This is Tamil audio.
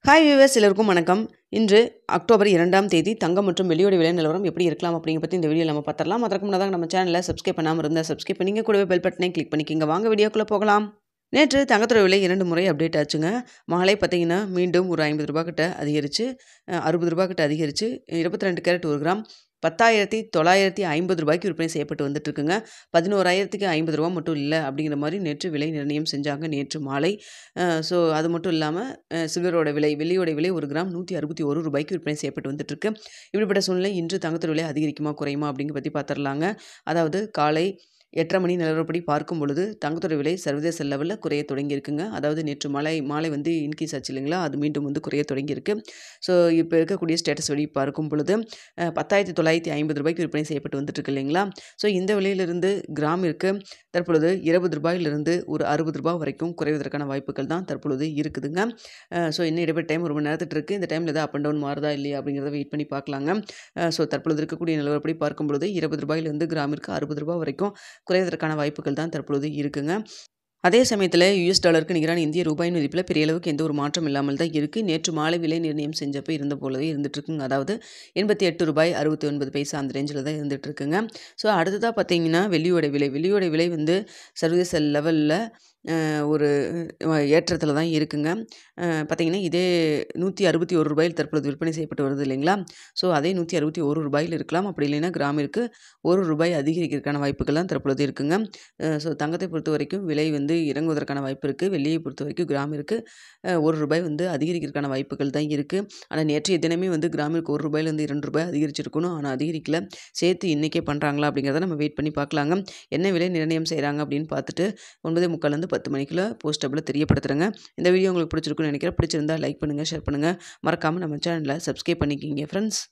ஹாய் வியூவர்ஸ், எல்லோருக்கும் வணக்கம். இன்று அக்டோபர் 2ஆம் தேதி தங்கம் மற்றும் வெள்ளியோட விலை நிலவரம் எப்படி இருக்கலாம் அப்படிங்கிற பற்றி இந்த வீடியோ நம்ம பார்த்துடலாம். அதற்கு முன்னதாக நம்ம சேனலில் சப்ஸ்கிரைப் பண்ணாமல் இருந்தால் சப்ஸ்கிரைப் பண்ணிங்க, கூடவே பெல் பட்டனை கிளிக் பண்ணிக்கிங்க. வாங்க வீடியோக்குள்ளே போகலாம். நேற்று தங்கத்தோட விலை 2 முறை அப்டேட் ஆச்சுங்க. மாலை பார்த்தீங்கன்னா மீண்டும் ஒரு 50 ரூபா கிட்ட அதிகரித்து 60 ரூபா கிட்ட அதிகரித்து 22 கேரட் 1 கிராம் 10,950 ரூபாய்க்கு விற்பனை செய்யப்பட்டு வந்துட்டு இருக்குங்க. 11,050 ரூபா மட்டும் இல்லை அப்படிங்கிற மாதிரி நேற்று விலை நிர்ணயம் செஞ்சாங்க நேற்று மாலை. ஸோ அது மட்டும் இல்லாமல் சில்வரோட விலை, வெள்ளியோட விலை 1 கிராம் 161 ரூபாய்க்கு விற்பனை செய்யப்பட்டு வந்துட்டு இருக்கு. இப்படிப்பட்ட சூழ்நிலை இன்று தங்கத்தோட விலை அதிகரிக்குமா குறையுமா அப்படிங்கிற பற்றி பார்த்துடலாங்க. அதாவது காலை 8:30 மணி நிலவரப்படி பார்க்கும் பொழுது தங்கத்தோட விலை சர்வதேச லெவலில் குறைய தொடங்கியிருக்குங்க. அதாவது நேற்று மாலை வந்து இன்க்ரீஸ் ஆச்சு இல்லைங்களா, அது மீண்டும் வந்து குறைய தொடங்கியிருக்கு. ஸோ இப்போ இருக்கக்கூடிய ஸ்டேட்டஸ் படி பார்க்கும் பொழுது 10,950 ரூபாய்க்கு விற்பனை செய்யப்பட்டு வந்துட்டுருக்கு இல்லைங்களா. ஸோ இந்த விலையிலிருந்து கிராமிற்கு தற்பொழுது 20 ரூபாயிலிருந்து ஒரு 60 ரூபாய் வரைக்கும் குறைவதற்கான வாய்ப்புகள் தான் தற்பொழுது இருக்குதுங்க. ஸோ இன்னும் இடைப்பட்ட டைம் ஒரு மணி நேரத்துக்கு இருக்குது. இந்த டைமில் ஏதாவது அப் அண்ட் டவுன் மாறுதா இல்லையா அப்படிங்கிறத வெயிட் பண்ணி பார்க்கலாங்க. ஸோ தற்பொழுது இருக்கக்கூடிய நிலவரப்படி பார்க்கும் பொழுது 20 ரூபாயிலிருந்து கிராமிற்கு 60 ரூபாய் வரைக்கும் குறைவதற்கான வாய்ப்புகள் தான் தற்பொழுது இருக்குங்க. அதே சமயத்தில் யுஎஸ் டாலருக்கு நிகரான இந்திய ரூபாயின் மதிப்பில் பெரிய அளவுக்கு எந்த ஒரு மாற்றம் இல்லாமல் தான் இருக்குது. நேற்று மாலை விலை நிர்ணயம் செஞ்சப்போ இருந்த போலவே இருந்துகிட்ருக்குங்க. அதாவது 88 ரூபாய் 69 பைசா அந்த ரேஞ்சில் தான் இருந்துகிட்ருக்குங்க. ஸோ அடுத்ததாக பார்த்தீங்கன்னா வெள்ளியோட விலை வந்து சர்வதேச லெவலில் ஒரு ஏற்றத்தில் தான் இருக்குங்க. பார்த்திங்கன்னா இதே 161 ரூபாயில் தற்பொழுது விற்பனை செய்யப்பட்டு வருது இல்லைங்களா. ஸோ அதே 161 ரூபாயில் இருக்கலாம். அப்படி இல்லைன்னா கிராமிற்கு 1 ரூபாய் அதிகரிக்கிறதுக்கான வாய்ப்புகள் தான் தற்பொழுது இருக்குங்க. ஸோ தங்கத்தை பொறுத்த வரைக்கும் விலை வந்து இறங்குவதற்கான வாய்ப்பு இருக்குது. வெள்ளியை பொறுத்த வரைக்கும் கிராமிற்கு 1 ரூபாய் வந்து அதிகரிக்கிறதுக்கான வாய்ப்புகள் தான் இருக்குது. ஆனால் நேற்றைய தினமே வந்து கிராமிற்கு 1 ரூபாயிலேருந்து 2 ரூபாய் அதிகரிச்சிருக்கணும். ஆனால் அதிகரிக்கல. சேர்த்து இன்றைக்கே பண்ணுறாங்களா அப்படிங்கிறத நம்ம வெயிட் பண்ணி பார்க்கலாங்க. என்ன விலை நிர்ணயம் செய்கிறாங்க அப்படின்னு பார்த்துட்டு 9:45 10 மணிக்குள்ள போஸ்டபில் தெரியப்படுத்துகிறேங்க. இந்த வீடியோ உங்களுக்கு பிடிச்சிருக்குன்னு நினைக்கிறேன். பிடிச்சிருந்தா லைக் பண்ணுங்கள், ஷேர் பண்ணுங்கள். மறக்காமல் நம்ம சேனலை சப்ஸ்கிரைப் பண்ணிக்கிங்க ஃப்ரெண்ட்ஸ்.